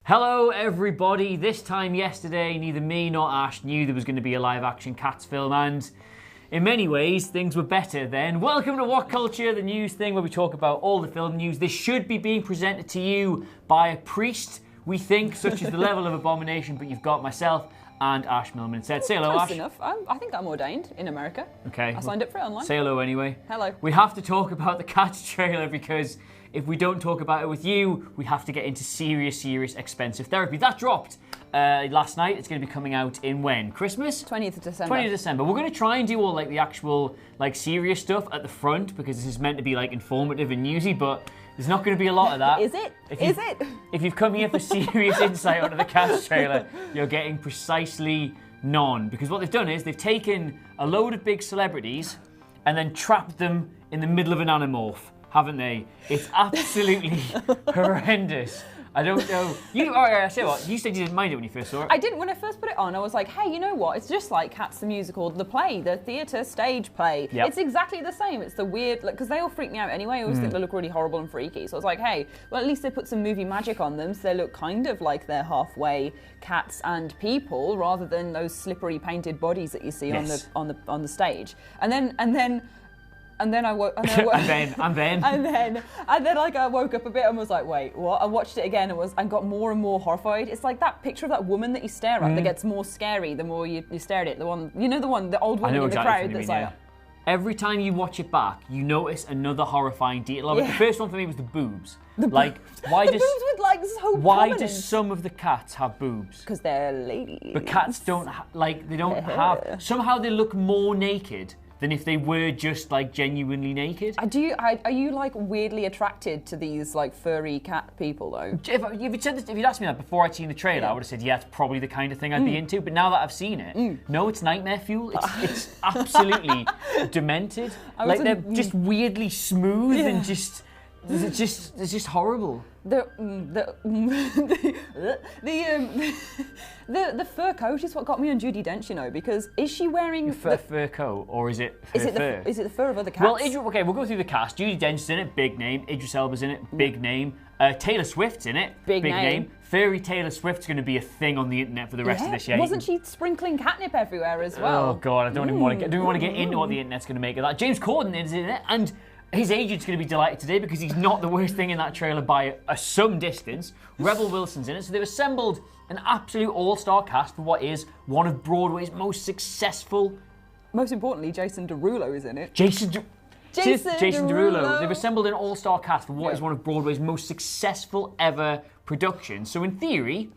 Hello everybody, this time yesterday neither me nor Ash knew there was going to be a live action Cats film, and in many ways things were better then. Welcome to What Culture, the news thing where we talk about all the film news. This should be being presented to you by a priest, we think, such as the level of abomination, but you've got myself and Ash Millman instead. Say hello, Close Ash. enough. I think I'm ordained in America. Okay. I signed up for it online. Say hello anyway. Hello. We have to talk about the Cats trailer because if we don't talk about it with you, we have to get into serious expensive therapy. That dropped last night. It's going to be coming out in when? Christmas? 20th of December. 20th of December. We're going to try and do all like the actual like serious stuff at the front because this is meant to be like informative and newsy, but there's not going to be a lot of that. Is it? If you've come here for serious insight onto the Cats trailer, you're getting precisely none. Because what they've done is they've taken a load of big celebrities and then trapped them in the middle of an Animorph, haven't they? It's absolutely horrendous. I don't know. I say what? You said you didn't mind it when you first saw it. I didn't. When I first put it on, I was like, hey, you know what? It's just like Cats the musical, the play, the theatre stage play. Yep. It's exactly the same. It's the weird, because they all freak me out anyway. I always think they look really horrible and freaky. So I was like, hey, well, at least they put some movie magic on them, so they look kind of like they're halfway cats and people, rather than those slippery painted bodies that you see Yes. on the stage. And then I woke. And then. Like I woke up a bit and was like, wait, what? I watched it again and got more and more horrified. It's like that picture of that woman that you stare at that gets more scary the more you stare at it. The one, the old woman in the crowd that's like. Every time you watch it back, you notice another horrifying detail of it. The first one for me was the boobs. Why boobs with like so why prominence. do some of the cats have boobs? Because they're ladies. But cats don't they don't have. Somehow they look more naked than if they were just like genuinely naked. Are you like weirdly attracted to these like furry cat people though? If you'd asked me that before I'd seen the trailer, I would have said, yeah, it's probably the kind of thing I'd be into. But now that I've seen it, no, it's nightmare fuel. It's absolutely demented. Like they're just weirdly smooth and just. It's just horrible. The fur coat is what got me on Judi Dench, because is she wearing fur coat or is it her fur? Is it the fur of other cats? Well, okay, we'll go through the cast. Judi Dench is in it, big name. Idris Elba's in it, big name. Taylor Swift's in it, big name. Furry Taylor Swift's going to be a thing on the internet for the rest of this year. Wasn't she sprinkling catnip everywhere as well? Oh God, I don't even want to get into what the internet's going to make of that. James Corden is in it, and his agent's going to be delighted today because he's not the worst thing in that trailer by some distance. Rebel Wilson's in it. So they've assembled an absolute all-star cast for what is one of Broadway's most successful. Most importantly, Jason Derulo is in it. Jason Derulo. They've assembled an all-star cast for what is one of Broadway's most successful ever productions. So in theory,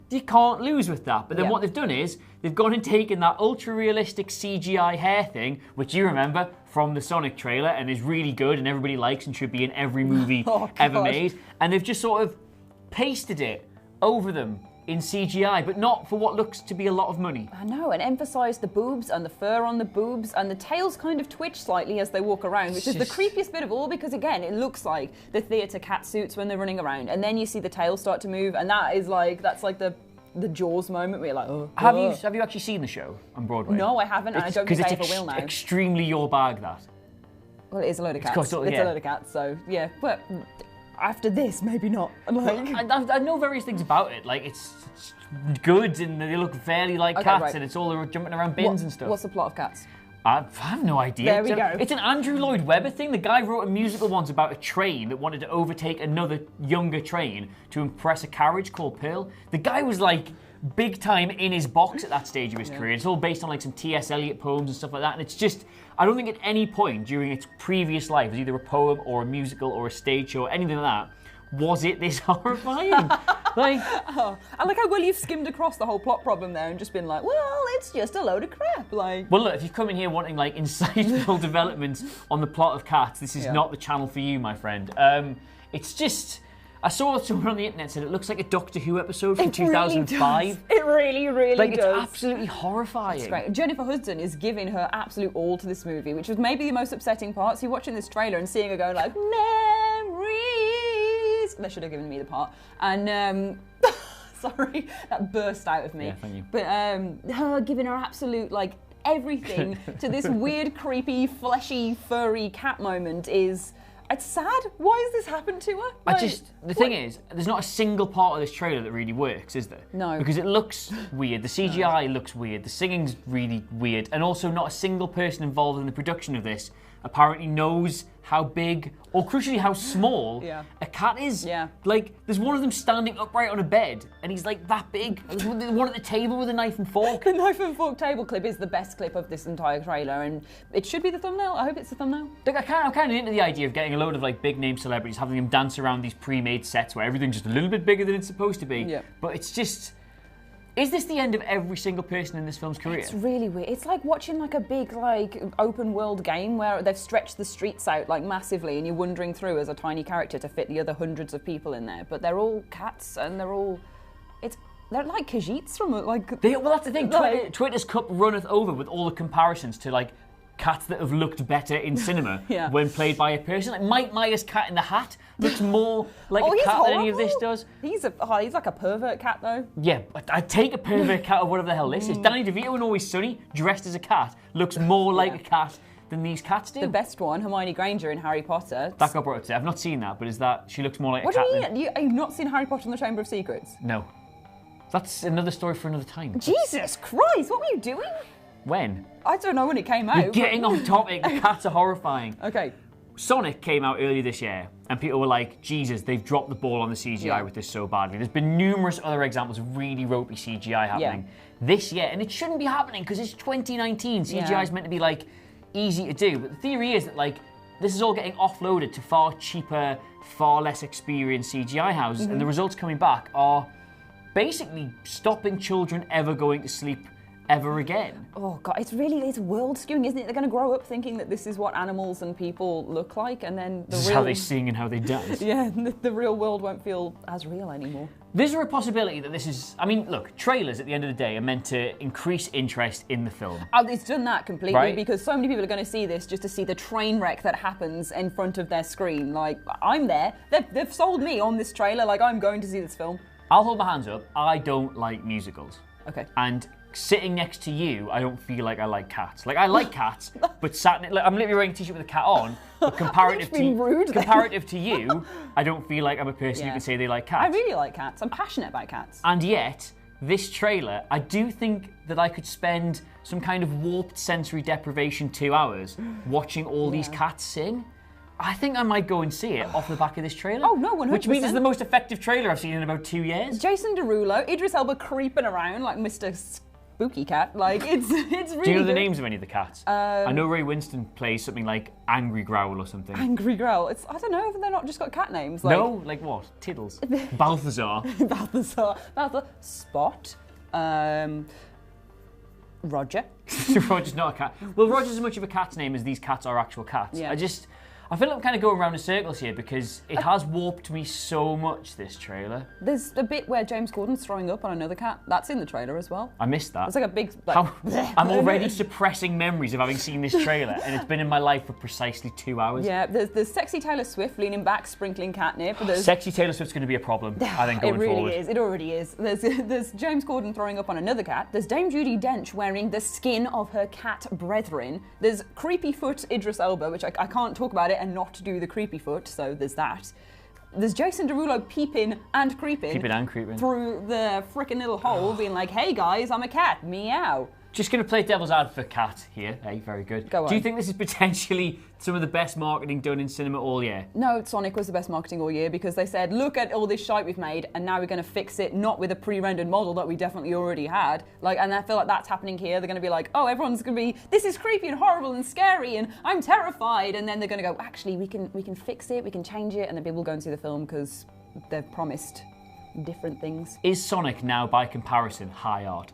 you can't lose with that. But then what they've done is they've gone and taken that ultra-realistic CGI hair thing, which you remember from the Sonic trailer and is really good and everybody likes and should be in every movie ever made. And they've just sort of pasted it over them in CGI, but not for what looks to be a lot of money. I know, and emphasised the boobs and the fur on the boobs, and the tails kind of twitch slightly as they walk around, which is the creepiest bit of all, because again, it looks like the theatre cat suits when they're running around, and then you see the tails start to move, and that's like the Jaws moment where you're like, oh. Have you actually seen the show on Broadway? No, I haven't, and I don't think I ever will now. It's extremely your bag, that. Well, it is a load of cats. It's a load of cats, so yeah, but after this, maybe not. I know various things about it. Like, it's good and they look fairly like cats and it's all jumping around bins and stuff. What's the plot of Cats? I have no idea. There we go. It's an Andrew Lloyd Webber thing. The guy wrote a musical once about a train that wanted to overtake another younger train to impress a carriage called Pearl. The guy was like big time in his box at that stage of his career. It's all based on like some T.S. Eliot poems and stuff like that. And it's just, I don't think at any point during its previous life, as either a poem or a musical or a stage show or anything like that, was it this horrifying? I like how well you've skimmed across the whole plot problem there and just been like, well, it's just a load of crap. Well, look, if you've come in here wanting like insightful developments on the plot of Cats, this is not the channel for you, my friend. It's just, I saw somewhere on the internet said it looks like a Doctor Who episode from 2005. It really does. It's absolutely horrifying. It's great. Jennifer Hudson is giving her absolute all to this movie, which was maybe the most upsetting part. So you're watching this trailer and seeing her going like, memories. They should have given me the part. And sorry, that burst out of me. Yeah, thank you. But her giving her absolute like everything to this weird, creepy, fleshy, furry cat moment is It's sad. Why has this happened to her? Like, The thing is, there's not a single part of this trailer that really works, is there? No. Because it looks weird. The CGI looks weird. The singing's really weird. And also not a single person involved in the production of this apparently knows how big, or crucially how small, a cat is. Yeah. Like, there's one of them standing upright on a bed, and he's like that big. There's one at the table with a knife and fork. The knife and fork table clip is the best clip of this entire trailer, and it should be the thumbnail. I hope it's the thumbnail. Look, I'm kind of into the idea of getting a load of like big name celebrities, having them dance around these pre-made sets where everything's just a little bit bigger than it's supposed to be. Yeah. But it's just... Is this the end of every single person in this film's career? It's really weird. It's like watching like a big like open world game where they've stretched the streets out like massively and you're wandering through as a tiny character to fit the other hundreds of people in there. But they're all cats and they're like Khajiits from like... Well, that's the thing. Twitter's cup runneth over with all the comparisons to like cats that have looked better in cinema when played by a person. Like Mike Myers' Cat in the Hat looks more like a cat than any of this does. He's like a pervert cat though. Yeah, I'd take a pervert cat or whatever the hell this is. Danny DeVito in Always Sunny, dressed as a cat, looks more like a cat than these cats do. The best one, Hermione Granger in Harry Potter. That got brought up today. I've not seen that, but is that she looks more like a cat? What do you mean? You've not seen Harry Potter and the Chamber of Secrets? No. That's another story for another time. Jesus Christ, what were you doing? When? I don't know when it came out. You're getting off topic. The cats are horrifying. Okay. Sonic came out earlier this year, and people were like, Jesus, they've dropped the ball on the CGI with this so badly. There's been numerous other examples of really ropey CGI happening this year, and it shouldn't be happening because it's 2019. CGI is meant to be like easy to do, but the theory is that like this is all getting offloaded to far cheaper, far less experienced CGI houses, and the results coming back are basically stopping children ever going to sleep ever again. Oh God, it's world skewing, isn't it? They're going to grow up thinking that this is what animals and people look like, and then this is how they sing and how they dance. Yeah, the real world won't feel as real anymore. Is there a possibility that this is... I mean, look, trailers at the end of the day are meant to increase interest in the film. Oh, it's done that completely because so many people are going to see this just to see the train wreck that happens in front of their screen. Like, I'm there. They've sold me on this trailer. Like, I'm going to see this film. I'll hold my hands up. I don't like musicals. Okay. And sitting next to you, I don't feel like I like cats. Like, I like cats, but I'm literally wearing a t-shirt with a cat on, but comparative to you, I don't feel like I'm a person who can say they like cats. I really like cats. I'm passionate about cats. And yet, this trailer, I do think that I could spend some kind of warped sensory deprivation 2 hours watching all these cats sing. I think I might go and see it off the back of this trailer. Oh, no, 100%. Which means it's the most effective trailer I've seen in about 2 years. Jason Derulo, Idris Elba creeping around like Mr. Spooky Cat. Like, it's really Do you know the good. names of any of the cats? I know Ray Winston plays something like Angry Growl or something. Angry Growl. I don't know, have they not just got cat names? Like... No, like what? Tiddles. Balthazar. Balthazar. Spot. Roger. Roger's not a cat. Well, Roger's as much of a cat's name as these cats are actual cats. Yeah. I feel like I'm kind of going around in circles here because it has warped me so much, this trailer. There's a bit where James Corden's throwing up on another cat. That's in the trailer as well. I missed that. It's like a big... I'm already suppressing memories of having seen this trailer, and it's been in my life for precisely 2 hours. Yeah, there's sexy Taylor Swift leaning back, sprinkling catnip. Sexy Taylor Swift's going to be a problem, I think, going forward. It really is. It already is. There's James Corden throwing up on another cat. There's Dame Judi Dench wearing the skin of her cat brethren. There's Creepy Foot Idris Elba, which I can't talk about it and not do the creepy foot, so there's that. There's Jason Derulo peeping and creeping through the frickin' little hole, being like, hey guys, I'm a cat, meow. Just going to play devil's advocate cat here. Hey, very good. Go on. Do you think this is potentially some of the best marketing done in cinema all year? No, Sonic was the best marketing all year because they said, look at all this shite we've made and now we're going to fix it, not with a pre-rendered model that we definitely already had. Like, and I feel like that's happening here. They're going to be like, oh, everyone's going to be, this is creepy and horrible and scary and I'm terrified. And then they're going to go, actually, we can fix it, we can change it. And then people will go and see the film because they've promised different things. Is Sonic now, by comparison, high art?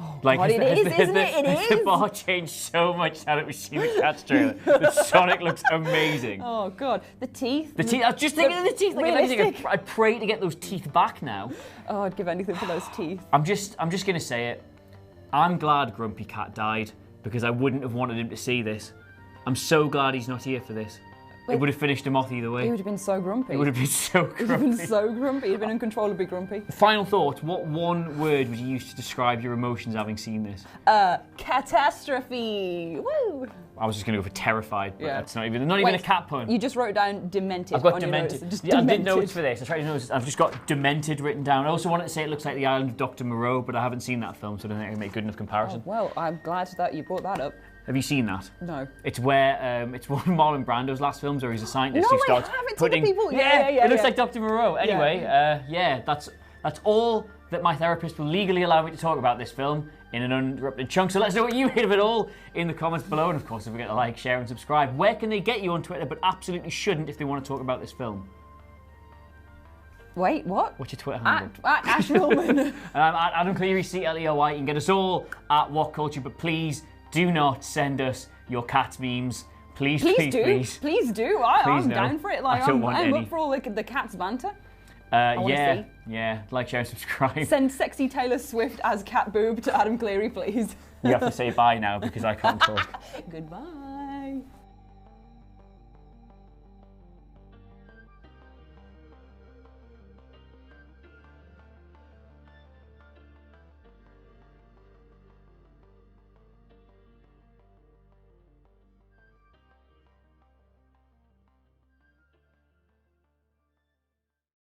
Oh, like, God, isn't it? Has the bar changed so much now that we've seen the Cats trailer? The Sonic looks amazing. Oh, God. The teeth. The teeth. I was just thinking of the teeth. Like, I'd pray to get those teeth back now. Oh, I'd give anything for those teeth. I'm just going to say it. I'm glad Grumpy Cat died because I wouldn't have wanted him to see this. I'm so glad he's not here for this. it would have finished him off either way. He would have been so grumpy. He would have been so grumpy. He would have been so grumpy. He'd have been uncontrollably grumpy. Final thoughts. What one word would you use to describe your emotions having seen this? Catastrophe. Woo! I was just going to go for terrified, but that's not even Wait, a cat pun. You just wrote down demented. I've got on demented. Your notes. Just I demented. did notes for this. I tried to notice. I've just got demented written down. I also wanted to say it looks like the island of Dr. Moreau, but I haven't seen that film, so I don't think I can make a good enough comparison. Oh, well, I'm glad that you brought that up. Have you seen that? No. It's where it's one of Marlon Brando's last films, where he's a scientist No, who starts I haven't. putting. People. It looks like Dr. Moreau. Anyway, that's all that my therapist will legally allow me to talk about this film in an uninterrupted chunk. So let us know what you made of it all in the comments below. And of course, don't forget to like, share, and subscribe. Where can they get you on Twitter, but absolutely shouldn't if they want to talk about this film? Wait, what? What's your Twitter handle? Ash Millman. At Adam Cleary, CLEOY. You can get us all at What Culture, but please do not send us your cat memes. Please do. Please do. I'm down for it. Like, I'm up for all the cat's banter. Yeah. Like, share, and subscribe. Send sexy Taylor Swift as cat boob to Adam Cleary, please. You have to say bye now because I can't talk. Goodbye.